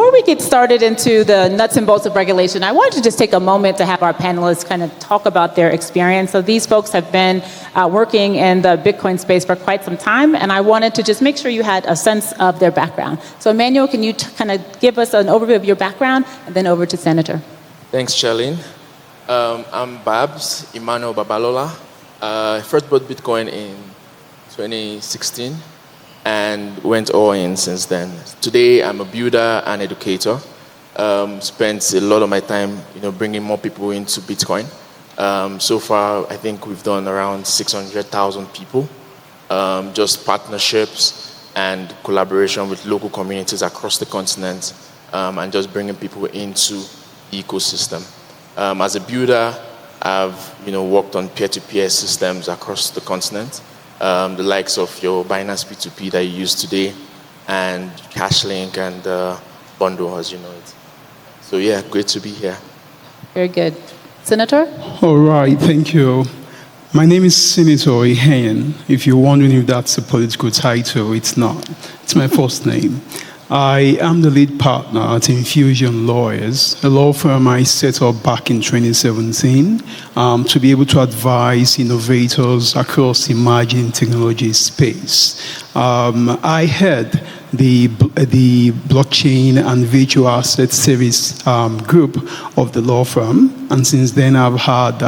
before we get started into the nuts and bolts of regulation, I wanted to just take a moment to have our panelists kind of talk about their experience. So these folks have been working in the Bitcoin space for quite some time, and I wanted to just make sure you had a sense of their background. So Emmanuel, can you kind of give us an overview of your background, and then over to Senator. Thanks, Charlene. I'm Babs, Emmanuel Babalola. I first bought Bitcoin in 2016 and went all in since then. Today, I'm a builder and educator. Spent a lot of my time, bringing more people into Bitcoin. So far, I think we've done around 600,000 people. Just partnerships and collaboration with local communities across the continent, and just bringing people into the ecosystem. As a builder, I've worked on peer-to-peer systems across the continent, the likes of your Binance P2P that you use today, and CashLink and Bundle, as you know it. So yeah, great to be here. Very good. Senator? All right, thank you. My name is Senator Iheyen. If you're wondering if that's a political title, it's not. It's my first name. I am the lead partner at Infusion Lawyers, a law firm I set up back in 2017 to be able to advise innovators across the emerging technology space. I head the blockchain and virtual asset service group of the law firm, and since then I've had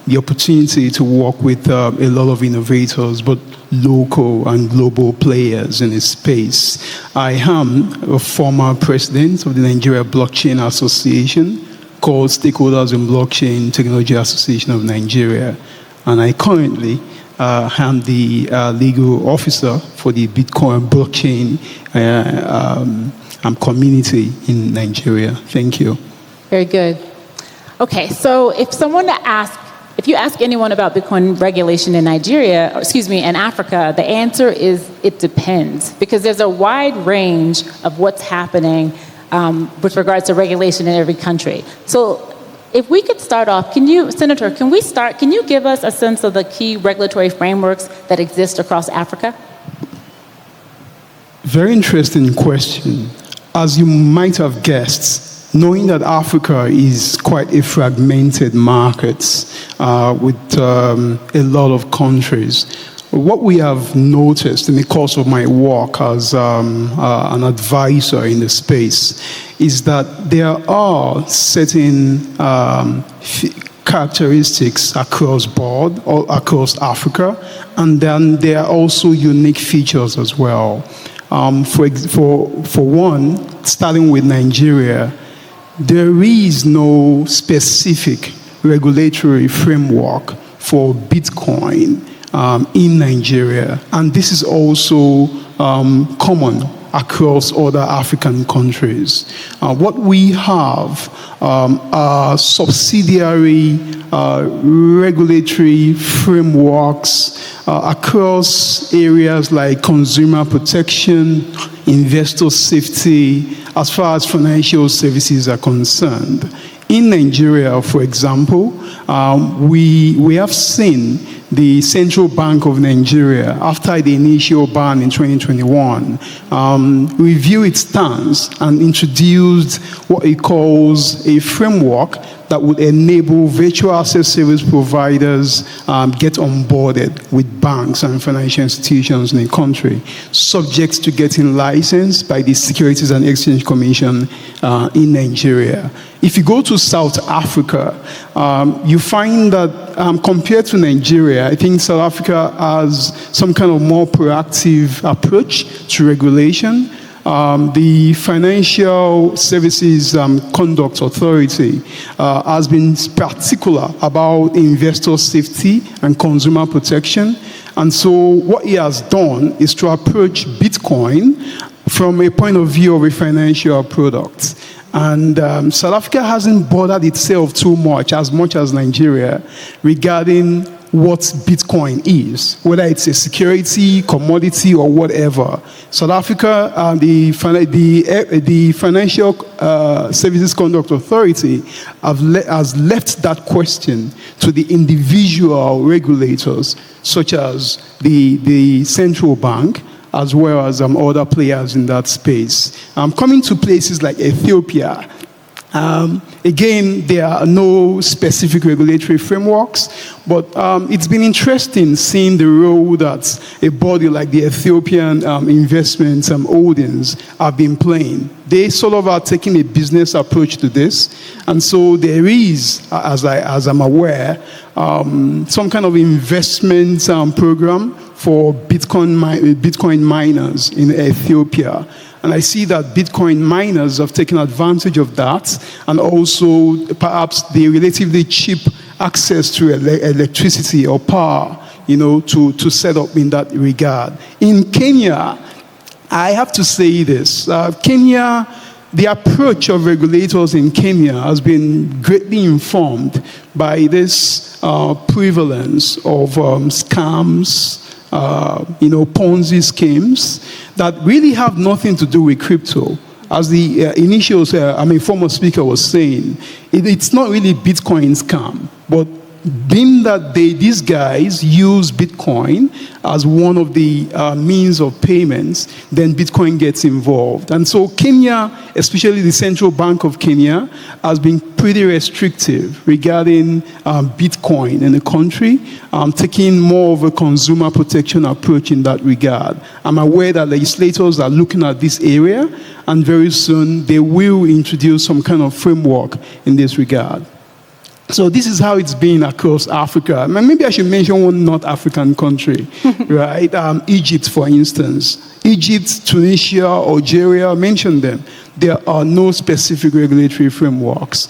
the opportunity to work with a lot of innovators, but local and global players in this space. I am a former president of the Nigeria Blockchain Association, called Stakeholders in Blockchain Technology Association of Nigeria, and I currently am the legal officer for the Bitcoin blockchain community in Nigeria. Thank you. Very good. Okay, so if you ask anyone about Bitcoin regulation in Nigeria, in Africa, the answer is it depends, because there's a wide range of what's happening with regards to regulation in every country. So if we could start off, Senator, can you give us a sense of the key regulatory frameworks that exist across Africa? Very interesting question. As you might have guessed, knowing that Africa is quite a fragmented market with a lot of countries, what we have noticed in the course of my work as an advisor in the space is that there are certain characteristics across board or across Africa, and then there are also unique features as well. For one, starting with Nigeria, there is no specific regulatory framework for Bitcoin in Nigeria, and this is also common across other African countries. What we have are subsidiary regulatory frameworks across areas like consumer protection, investor safety, as far as financial services are concerned. In Nigeria, for example, we have seen the Central Bank of Nigeria, after the initial ban in 2021, review its stance and introduced what it calls a framework that would enable virtual asset service providers get onboarded with banks and financial institutions in the country, subject to getting licensed by the Securities and Exchange Commission in Nigeria. If you go to South Africa, you find that compared to Nigeria, I think South Africa has some kind of more proactive approach to regulation. The Financial Services Conduct Authority has been particular about investor safety and consumer protection. And so what he has done is to approach Bitcoin from a point of view of a financial product. And South Africa hasn't bothered itself too much as Nigeria regarding what Bitcoin is, whether it's a security, commodity, or whatever. South Africa, the Financial Services Conduct Authority has left that question to the individual regulators, such as the central bank, as well as other players in that space. Coming to places like Ethiopia, again, there are no specific regulatory frameworks, but it's been interesting seeing the role that a body like the Ethiopian Investments Holdings have been playing. They sort of are taking a business approach to this, and so there is, as I'm aware, some kind of investment program for Bitcoin miners in Ethiopia. And I see that Bitcoin miners have taken advantage of that, and also perhaps the relatively cheap access to electricity or power, to set up in that regard. In Kenya, I have to say this. Kenya, the approach of regulators in Kenya has been greatly informed by this prevalence of scams, Ponzi schemes that really have nothing to do with crypto. As the initial, former speaker was saying, it's not really Bitcoin scam, but being that these guys use Bitcoin as one of the means of payments, then Bitcoin gets involved. And so Kenya, especially the Central Bank of Kenya, has been pretty restrictive regarding Bitcoin in the country, taking more of a consumer protection approach in that regard. I'm aware that legislators are looking at this area, and very soon they will introduce some kind of framework in this regard. So this is how it's been across Africa. Maybe I should mention one North African country, right? Egypt, for instance. Egypt, Tunisia, Algeria, mention them. There are no specific regulatory frameworks.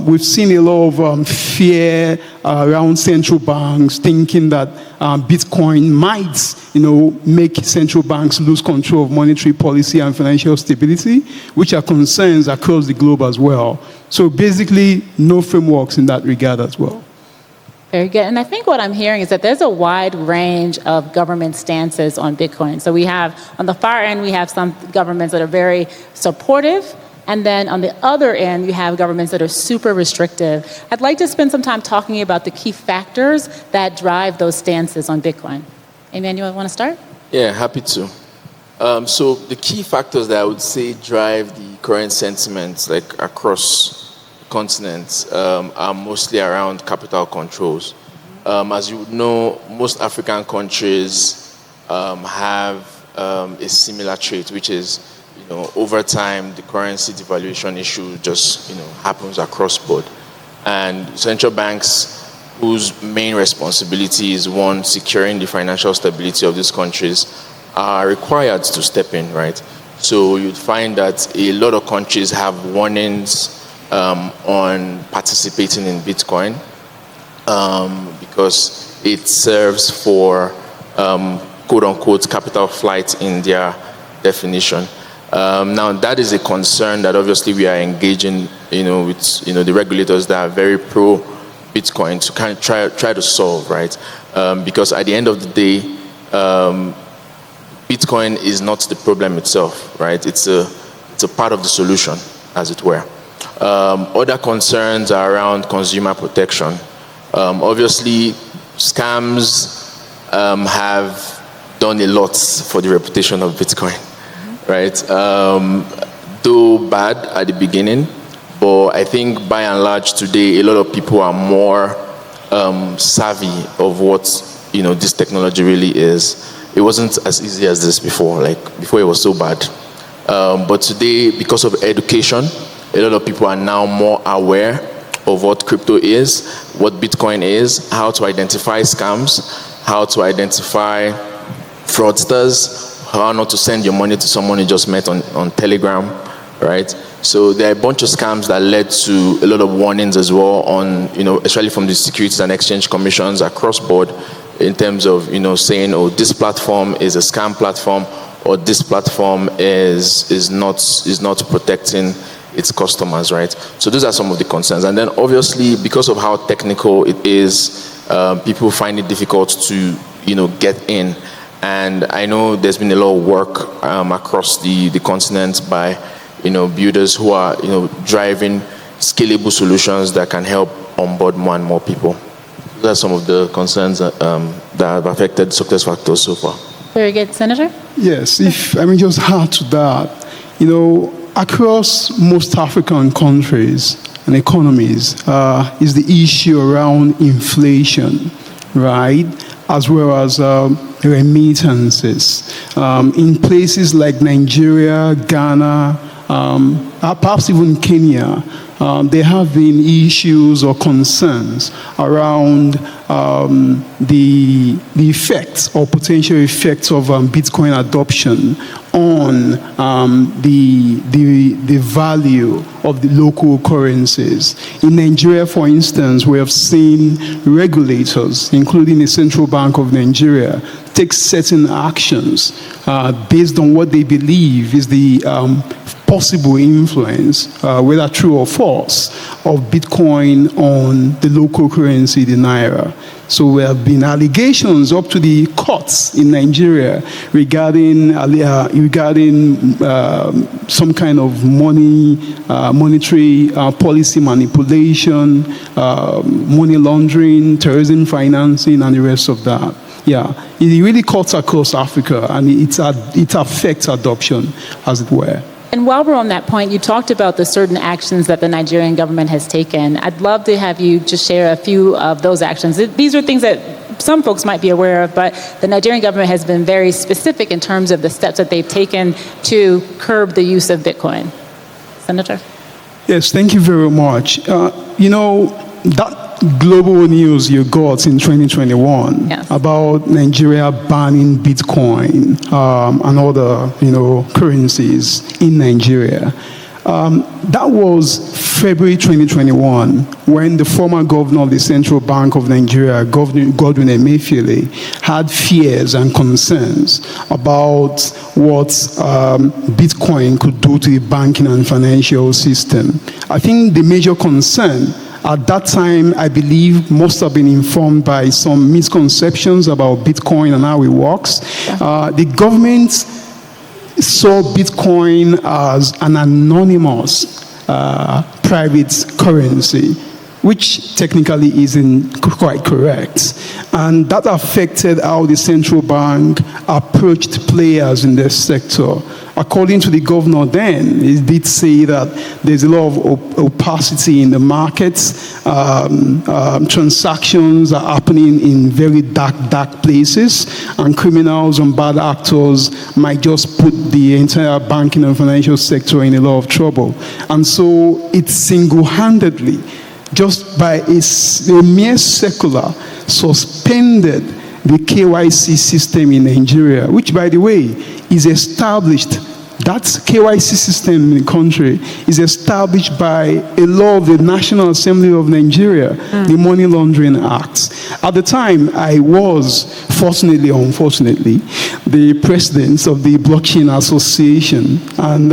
We've seen a lot of fear around central banks thinking that Bitcoin might, make central banks lose control of monetary policy and financial stability, which are concerns across the globe as well. So basically, no frameworks in that regard as well. Very good. And I think what I'm hearing is that there's a wide range of government stances on Bitcoin. So we have, on the far end, we have some governments that are very supportive. And then on the other end, you have governments that are super restrictive. I'd like to spend some time talking about the key factors that drive those stances on Bitcoin. Emmanuel, want to start? Yeah, happy to. So the key factors that I would say drive the current sentiments, like across continents, are mostly around capital controls. As you would know, most African countries have a similar trait, which is, over time, the currency devaluation issue just, happens across board. And central banks, whose main responsibility is, one, securing the financial stability of these countries, are required to step in, right? So you'd find that a lot of countries have warnings on participating in Bitcoin because it serves for quote-unquote capital flight in their definition. Now that is a concern that obviously we are engaging, with the regulators that are very pro Bitcoin to kind of try to solve, right? Because at the end of the day, Bitcoin is not the problem itself, right? It's a part of the solution, as it were. Other concerns are around consumer protection. Obviously, scams have done a lot for the reputation of Bitcoin, right? Though bad at the beginning, but I think by and large today, a lot of people are more savvy of what this technology really is. It wasn't as easy as this before. Before it was so bad. But today, because of education, a lot of people are now more aware of what crypto is, what Bitcoin is, how to identify scams, how to identify fraudsters, how not to send your money to someone you just met on Telegram, right? So there are a bunch of scams that led to a lot of warnings as well on, especially from the Securities and Exchange Commissions across board, in terms of, saying, oh, this platform is a scam platform, or this platform is not protecting its customers, right? So those are some of the concerns. And then obviously, because of how technical it is, people find it difficult to, get in. And I know there's been a lot of work across the continent by, builders who are, driving scalable solutions that can help onboard more and more people. Those are some of the concerns that have affected success factors so far. Very good. Senator? Yes, if I may just add to that, across most African countries and economies is the issue around inflation, right? As well as remittances. In places like Nigeria, Ghana, perhaps even Kenya, there have been issues or concerns around the effects or potential effects of Bitcoin adoption on the value of the local currencies. In Nigeria, for instance, we have seen regulators, including the Central Bank of Nigeria, take certain actions based on what they believe is the possible influence, whether true or false, of Bitcoin on the local currency, the Naira. So there have been allegations up to the courts in Nigeria regarding some kind of monetary policy manipulation, money laundering, terrorism financing, and the rest of that. Yeah, it really cuts across Africa, and it affects adoption, as it were. And while we're on that point, you talked about the certain actions that the Nigerian government has taken. I'd love to have you just share a few of those actions. These are things that some folks might be aware of, but the Nigerian government has been very specific in terms of the steps that they've taken to curb the use of Bitcoin. Senator? Yes, thank you very much. That global news you got in 2021 yes. about Nigeria banning Bitcoin and other, currencies in Nigeria. That was February 2021 when the former governor of the Central Bank of Nigeria, Godwin Emefiele, had fears and concerns about what Bitcoin could do to the banking and financial system. I think the major concern at that time, I believe, must have been informed by some misconceptions about Bitcoin and how it works. The government saw Bitcoin as an anonymous private currency, which technically isn't quite correct. And that affected how the central bank approached players in this sector. According to the governor then, he did say that there's a lot of opacity in the markets. Transactions are happening in very dark places, and criminals and bad actors might just put the entire banking and financial sector in a lot of trouble. And so it single-handedly, just by a mere circular, suspended the KYC system in Nigeria, which, by the way, is established. That KYC system in the country is established by a law of the National Assembly of Nigeria, the Money Laundering Act. At the time, I was, fortunately or unfortunately, the president of the Blockchain Association, and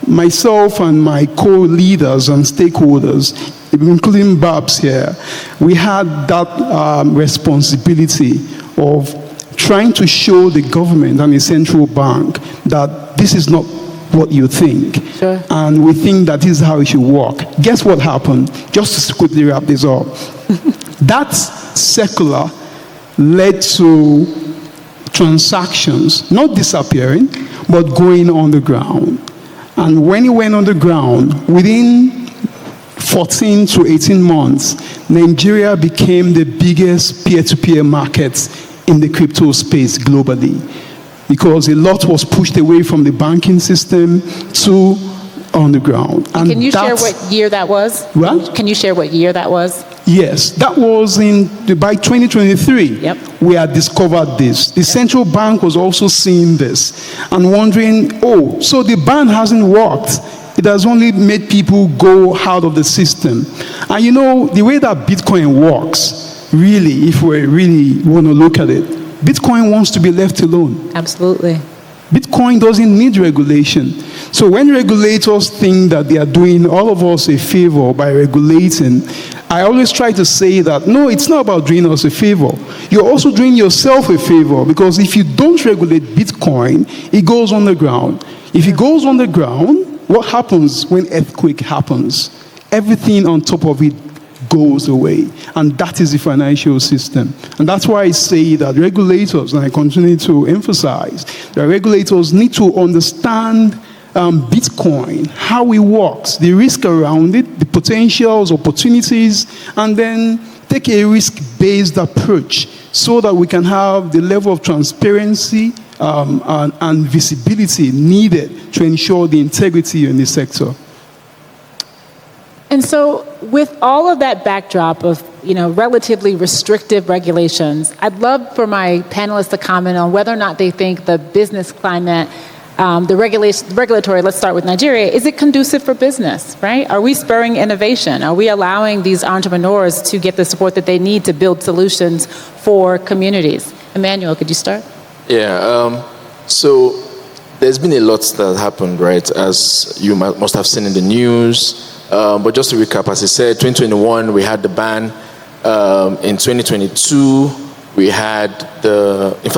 myself and my co-leaders and stakeholders, including Babs here, we had that responsibility of trying to show the government and the central bank that this is not what you think. Sure. And we think that this is how it should work. Guess what happened? Just to quickly wrap this up. That circular led to transactions not disappearing, but going on the ground. And when it went on the ground, within 14 to 18 months, Nigeria became the biggest peer-to-peer market in the crypto space globally, because a lot was pushed away from the banking system to on the ground. And can you share what year that was? What? Can you share what year that was? Yes, that was by 2023. Yep. We had discovered this. The central bank was also seeing this and wondering, so the ban hasn't worked. It has only made people go out of the system. And the way that Bitcoin works, really, if we really want to look at it, Bitcoin wants to be left alone. Absolutely. Bitcoin doesn't need regulation. So when regulators think that they are doing all of us a favor by regulating, I always try to say that, no, it's not about doing us a favor. You're also doing yourself a favor, because if you don't regulate Bitcoin, it goes on the ground. If it goes on the ground, what happens when earthquake happens? Everything on top of it goes away. And that is the financial system. And that's why I say that regulators, and I continue to emphasize, that regulators need to understand Bitcoin, how it works, the risk around it, the potentials, opportunities, and then take a risk-based approach so that we can have the level of transparency and visibility needed to ensure the integrity in the sector. And so with all of that backdrop of, relatively restrictive regulations, I'd love for my panelists to comment on whether or not they think the business climate, the regulatory, let's start with Nigeria, is it conducive for business, right? Are we spurring innovation? Are we allowing these entrepreneurs to get the support that they need to build solutions for communities? Emmanuel, could you start? Yeah, so there's been a lot that happened, right, as you must have seen in the news. But just to recap, as I said, 2021, we had the ban. In 2022, we had in the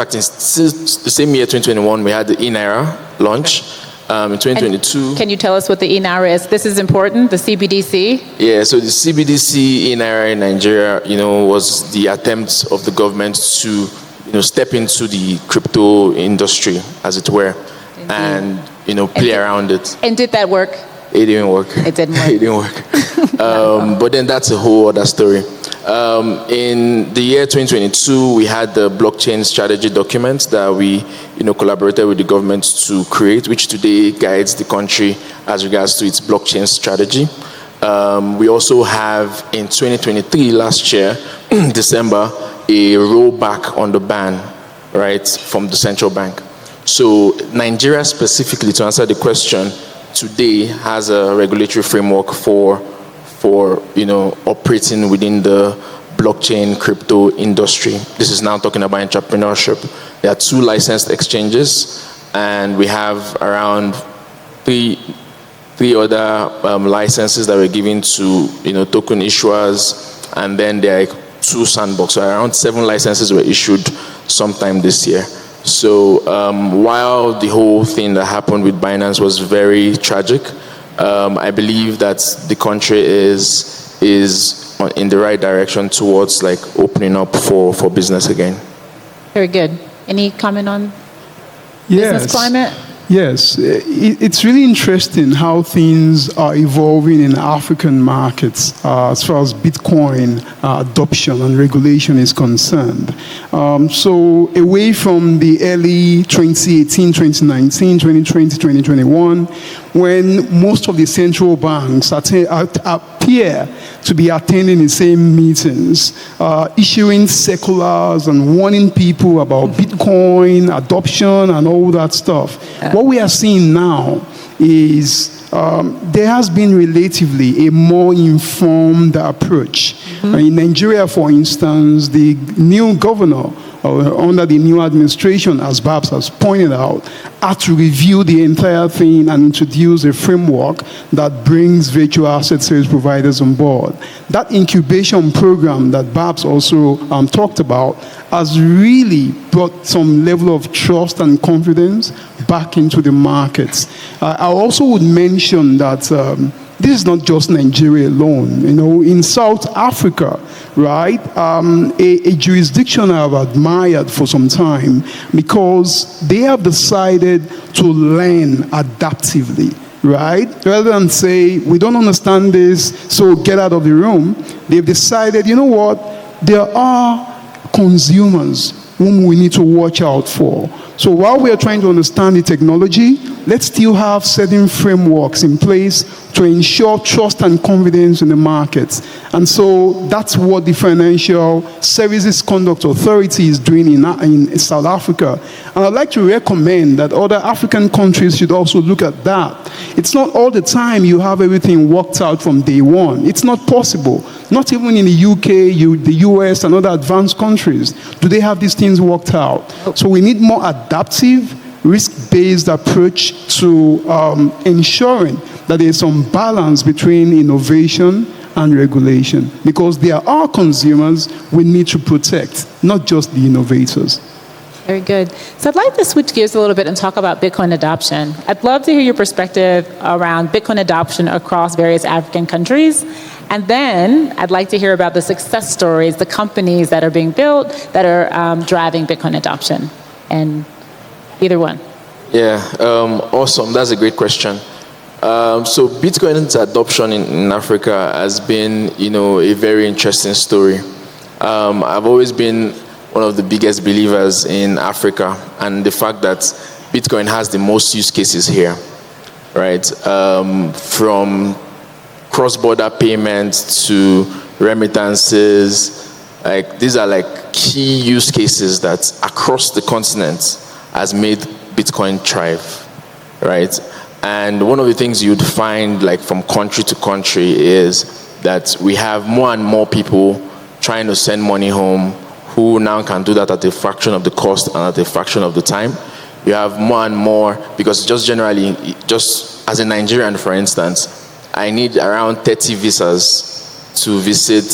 same year, 2021, we had the e-Naira launch. In 2022. And can you tell us what the e-Naira is? This is important, the CBDC? Yeah, so the CBDC e-Naira in Nigeria, was the attempt of the government to, step into the crypto industry, as it were, and, play around it. And did that work? It didn't work. It didn't work. It didn't work. But then that's a whole other story. In the year 2022, we had the blockchain strategy document that we, collaborated with the government to create, which today guides the country as regards to its blockchain strategy. We also have in 2023, last year, December, a rollback on the ban, right, from the central bank. So Nigeria specifically, to answer the question, today has a regulatory framework for operating within the blockchain crypto industry. This is now talking about entrepreneurship. There are 2 licensed exchanges, and we have around three other licenses that were given to token issuers, and then there are 2 sandbox. So around 7 licenses were issued sometime this year. So while the whole thing that happened with Binance was very tragic, I believe that the country is in the right direction towards opening up for business again. Very good. Any comment on business climate? Yes, it's really interesting how things are evolving in African markets as far as Bitcoin adoption and regulation is concerned. So away from the early 2018, 2019, 2020, 2021, when most of the central banks appear to be attending the same meetings, issuing circulars and warning people about Bitcoin adoption and all that stuff. What we are seeing now is there has been relatively a more informed approach. In Nigeria, for instance, the new governor under the new administration, as Babs has pointed out, had to review the entire thing and introduce a framework that brings virtual asset service providers on board. That incubation program that Babs also talked about has really brought some level of trust and confidence back into the markets. I also would mention that this is not just Nigeria alone. In South Africa, right, a jurisdiction I've admired for some time because they have decided to learn adaptively, right? Rather than say, we don't understand this, so get out of the room, they've decided, you know what, there are consumers whom we need to watch out for. So while we are trying to understand the technology, let's still have certain frameworks in place to ensure trust and confidence in the markets. And so that's what the Financial Services Conduct Authority is doing in South Africa. And I'd like to recommend that other African countries should also look at that. It's not all the time you have everything worked out from day one. It's not possible. Not even in the UK, the US, and other advanced countries do they have these things worked out. So we need more adaptive, risk-based approach to ensuring that there's some balance between innovation and regulation, because there are consumers we need to protect, not just the innovators. Very good. So I'd like to switch gears a little bit and talk about Bitcoin adoption. I'd love to hear your perspective around Bitcoin adoption across various African countries And then I'd like to hear about the success stories, the companies that are being built that are driving Bitcoin adoption. And either one. Yeah, awesome. That's a great question. So Bitcoin's adoption in Africa has been, a very interesting story. I've always been one of the biggest believers in Africa and the fact that Bitcoin has the most use cases here, right? From cross-border payments to remittances, these are key use cases that across the continent has made Bitcoin thrive, right? And one of the things you'd find from country to country is that we have more and more people trying to send money home who now can do that at a fraction of the cost and at a fraction of the time. You have more and more, because just generally, just as a Nigerian, for instance, I need around 30 visas to visit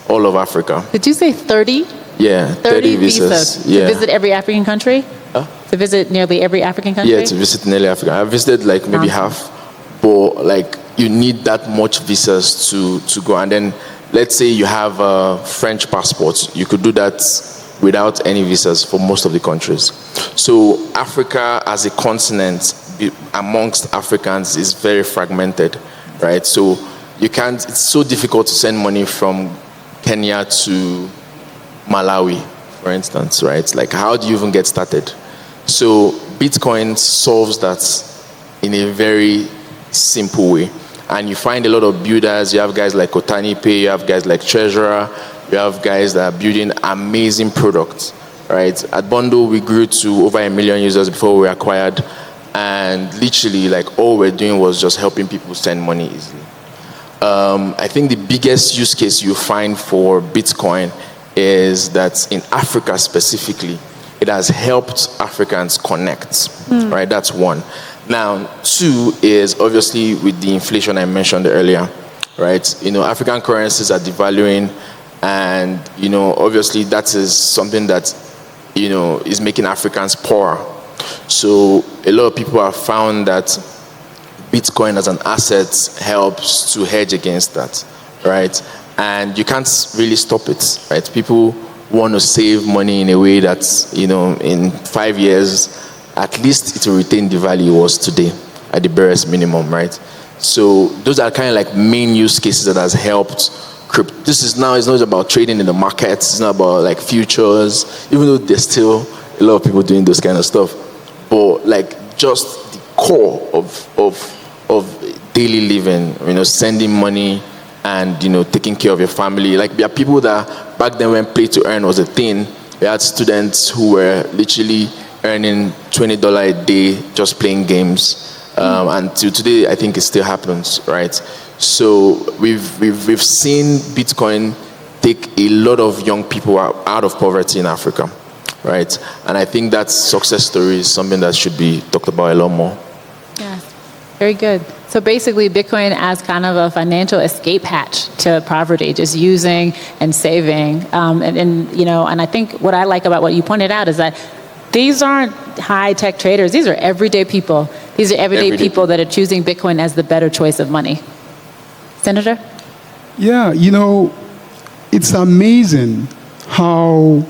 all of Africa. Did you say 30? Yeah, 30 visas. To visit every African country? Huh? To visit nearly every African country? Yeah, to visit nearly Africa. I visited maybe half, but you need that much visas to go. And then let's say you have a French passport, you could do that without any visas for most of the countries. So Africa as a continent amongst Africans is very fragmented, right? So it's so difficult to send money from Kenya to Malawi, for instance, right? How do you even get started? So Bitcoin solves that in a very simple way. And you find a lot of builders. You have guys like Otani Pay, you have guys like Treasurer, you have guys that are building amazing products, right? At Bundle, we grew to over 1 million users before we were acquired. And literally, all we're doing was just helping people send money easily. I think the biggest use case you find for Bitcoin is that in Africa specifically, it has helped Africans connect, right? That's one. Now, two is obviously with the inflation I mentioned earlier, right? African currencies are devaluing, and obviously that is something that is making Africans poorer. So a lot of people have found that Bitcoin as an asset helps to hedge against that, right? And you can't really stop it, right? People want to save money in a way that, in 5 years, at least it will retain the value it was today at the barest minimum, right? So those are kind of main use cases that has helped crypto. It's not about trading in the markets, it's not about futures, even though there's still a lot of people doing those kind of stuff. But just the core of daily living, sending money and taking care of your family. There are people that back then when play to earn was a thing, we had students who were literally earning $20 a day just playing games. And till today, I think it still happens, right? So we've seen Bitcoin take a lot of young people out of poverty in Africa, right? And I think that success story is something that should be talked about a lot more. Yes, very good. So basically, Bitcoin as kind of a financial escape hatch to poverty, just using and saving. And I think what I like about what you pointed out is that these aren't high-tech traders. These are everyday people. These are everyday people that are choosing Bitcoin as the better choice of money. Senator? Yeah, it's amazing how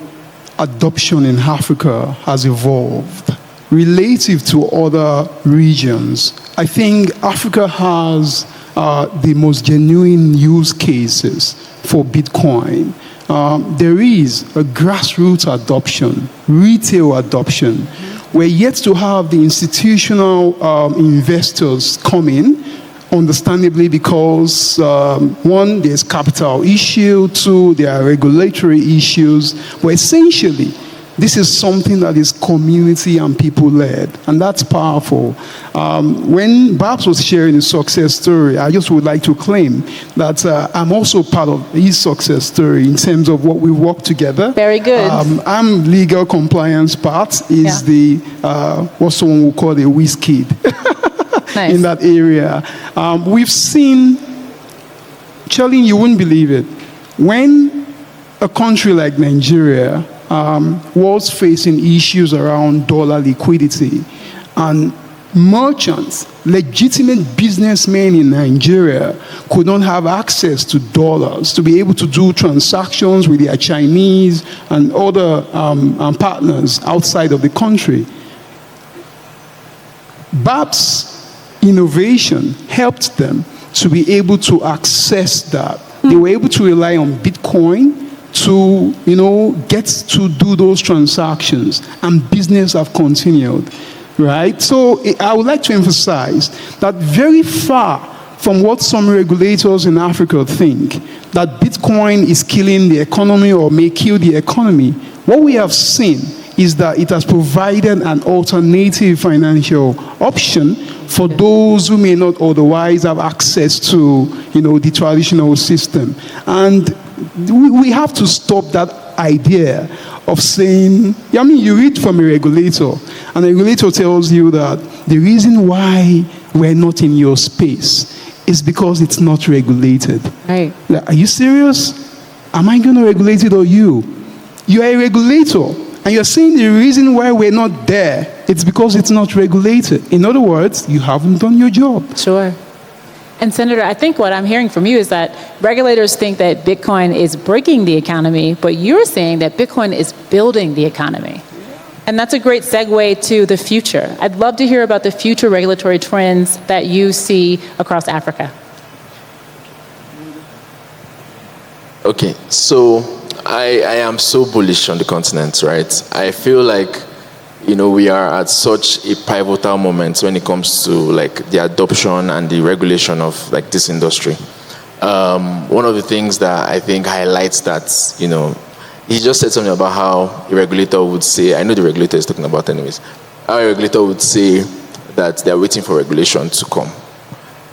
adoption in Africa has evolved relative to other regions. I think Africa has the most genuine use cases for Bitcoin. There is a grassroots adoption, retail adoption. We're yet to have the institutional investors come in, understandably because one, there's capital issue, two, there are regulatory issues, but essentially, this is something that is community and people-led, and that's powerful. When Babs was sharing his success story, I just would like to claim that I'm also part of his success story in terms of what we work together. Very good. I'm legal compliance part, is the, what someone would call a whiz kid Nice. in that area. We've seen, Charlie, you wouldn't believe it, when a country like Nigeria was facing issues around dollar liquidity, and merchants, legitimate businessmen in Nigeria could not have access to dollars to be able to do transactions with their Chinese and other partners outside of the country. BAP's innovation helped them to be able to access that. They were able to rely on Bitcoin to, get to do those transactions, and business have continued. Right? So I would like to emphasize that very far from what some regulators in Africa think, that Bitcoin is killing the economy or may kill the economy, what we have seen is that it has provided an alternative financial option for those who may not otherwise have access to, the traditional system. And we have to stop that idea of saying, you read from a regulator, and the regulator tells you that the reason why we're not in your space is because it's not regulated. Right. Like, are you serious? Am I going to regulate it or you? You are a regulator, and you're saying the reason why we're not there, it's because it's not regulated. In other words, you haven't done your job. Sure. And Senator, I think what I'm hearing from you is that regulators think that Bitcoin is breaking the economy, but you're saying that Bitcoin is building the economy. And that's a great segue to the future. I'd love to hear about the future regulatory trends that you see across Africa. Okay, so I am so bullish on the continent, right? I feel like we are at such a pivotal moment when it comes to the adoption and the regulation of this industry. One of the things that I think highlights that, he just said something about how a regulator would say, I know the regulator is talking about anyways, how a regulator would say that they're waiting for regulation to come.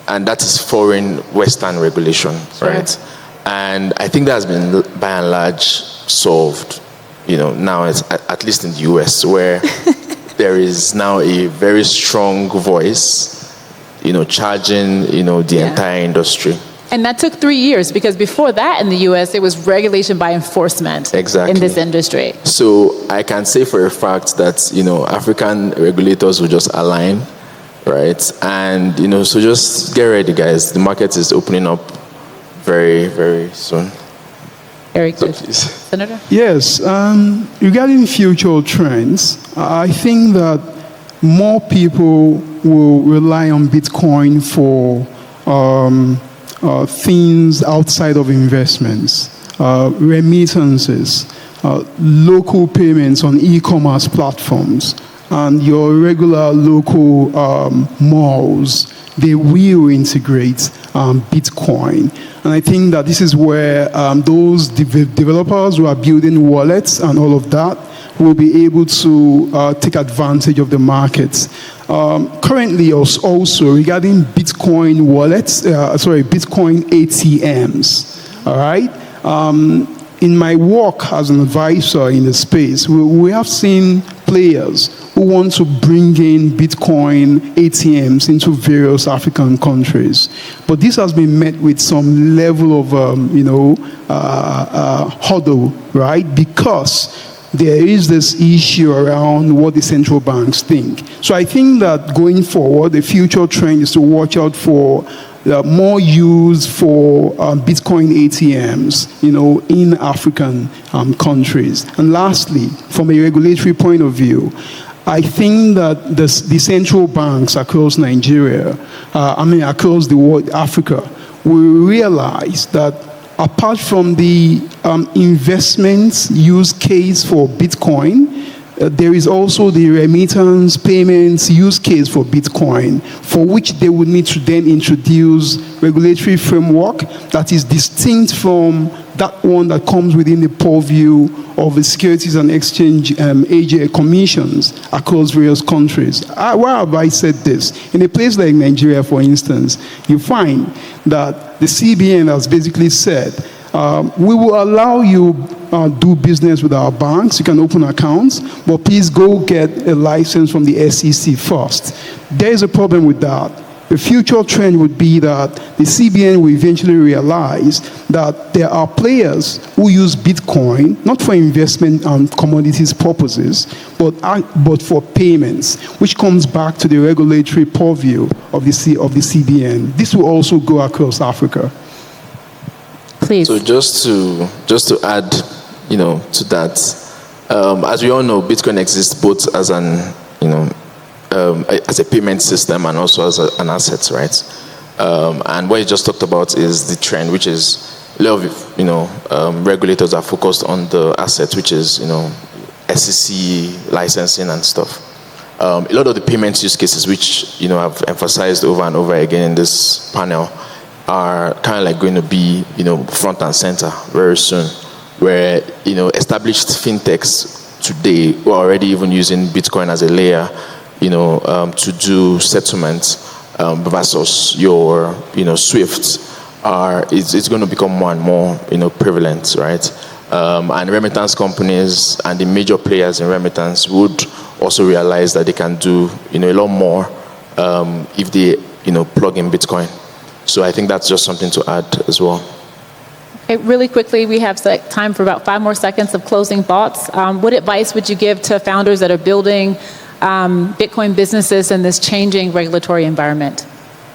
And that is foreign Western regulation, right? And I think that has been by and large solved. Now it's at least in the US, where there is now a very strong voice, charging, the entire industry. And that took 3 years, because before that in the US, it was regulation by enforcement. Exactly. In this industry. So I can say for a fact that, African regulators will just align, right? And, so just get ready, guys. The market is opening up very, very soon. Very good. So please. Senator? Yes, regarding future trends, I think that more people will rely on Bitcoin for things outside of investments, remittances, local payments on e-commerce platforms, and your regular local malls. They will integrate Bitcoin. And I think that this is where those developers who are building wallets and all of that will be able to take advantage of the markets. Currently, also regarding Bitcoin wallets, Bitcoin ATMs, all right? In my work as an advisor in the space, we have seen players who want to bring in Bitcoin ATMs into various African countries. But this has been met with some level of, hurdle, right? Because there is this issue around what the central banks think. So I think that going forward, the future trend is to watch out for more use for Bitcoin ATMs, in African countries. And lastly, from a regulatory point of view, I think that the central banks across Nigeria, across the world, Africa, will realize that apart from the investments use case for Bitcoin, there is also the remittance payments use case for Bitcoin, for which they would need to then introduce regulatory framework that is distinct from that one that comes within the purview of the Securities and Exchange commissions across various countries. Why have I said this? In a place like Nigeria, for instance, you find that the CBN has basically said, we will allow you do business with our banks. You can open accounts, but please go get a license from the SEC first. There is a problem with that. The future trend would be that the CBN will eventually realize that there are players who use Bitcoin not for investment and commodities purposes, but for payments, which comes back to the regulatory purview of the CBN. This will also go across Africa. Please. So just to add, to that, as we all know, Bitcoin exists both as an, as a payment system and also as an asset, right? And what you just talked about is the trend, which is a lot of, regulators are focused on the asset, which is, SEC licensing and stuff. A lot of the payment use cases, which, I've emphasized over and over again in this panel, are kind of like going to be, front and center very soon, where, established fintechs today who are already even using Bitcoin as a layer, to do settlements versus your, SWIFT, it's going to become more and more, prevalent, right? And remittance companies and the major players in remittance would also realize that they can do, a lot more if they, plug in Bitcoin. So I think that's just something to add as well. Okay, really quickly, we have time for about 5 more seconds of closing thoughts. What advice would you give to founders that are building Bitcoin businesses in this changing regulatory environment?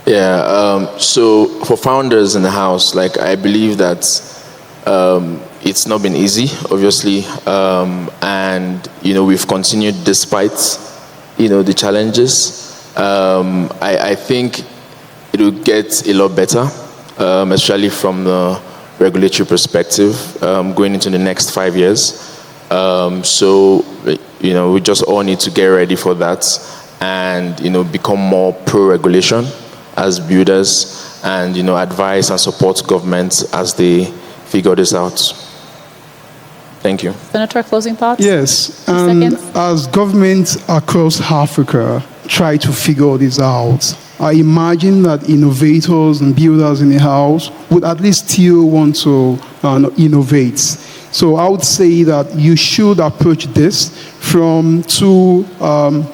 Yeah, so for founders in the house, I believe that it's not been easy, obviously, and we've continued despite the challenges. I think it will get a lot better, especially from the regulatory perspective, going into the next 5 years. So we just all need to get ready for that and become more pro-regulation as builders and advise and support governments as they figure this out. Thank you. Senator, closing thoughts? Yes, and as governments across Africa try to figure this out, I imagine that innovators and builders in the house would at least still want to innovate. So I would say that you should approach this from 2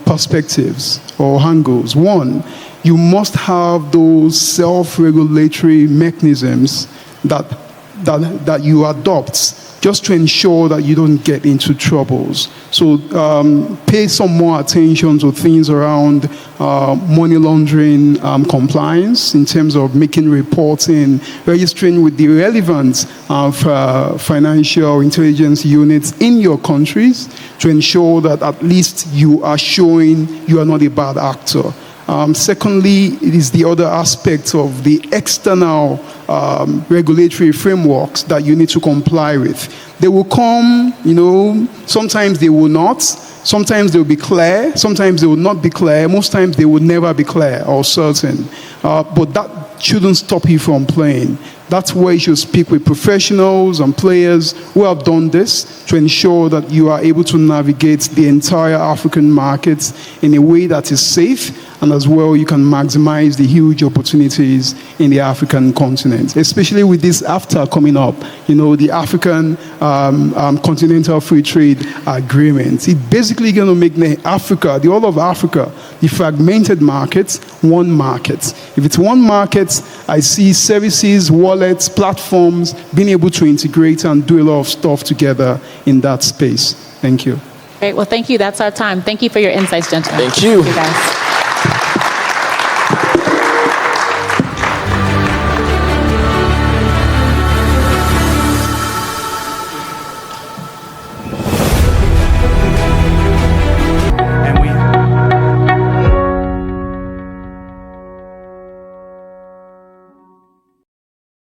perspectives or angles. One, you must have those self-regulatory mechanisms that you adopt just to ensure that you don't get into troubles. So pay some more attention to things around money laundering compliance in terms of making reporting, registering with the relevant financial intelligence units in your countries to ensure that at least you are showing you are not a bad actor. Secondly, it is the other aspect of the external regulatory frameworks that you need to comply with. They will come, sometimes they will not, sometimes they will be clear, sometimes they will not be clear, most times they will never be clear or certain. But that shouldn't stop you from playing. That's where you should speak with professionals and players who have done this to ensure that you are able to navigate the entire African markets in a way that is safe, and as well you can maximize the huge opportunities in the African continent, especially with this AfCFTA coming up, the African Continental Free Trade Agreement. It's basically going to make Africa, the whole of Africa, the fragmented markets, one market. If it's one market, I see services, wallets, platforms being able to integrate and do a lot of stuff together in that space. Thank you. Great. Well, thank you. That's our time. Thank you for your insights, gentlemen. Thank you. Thank you, guys.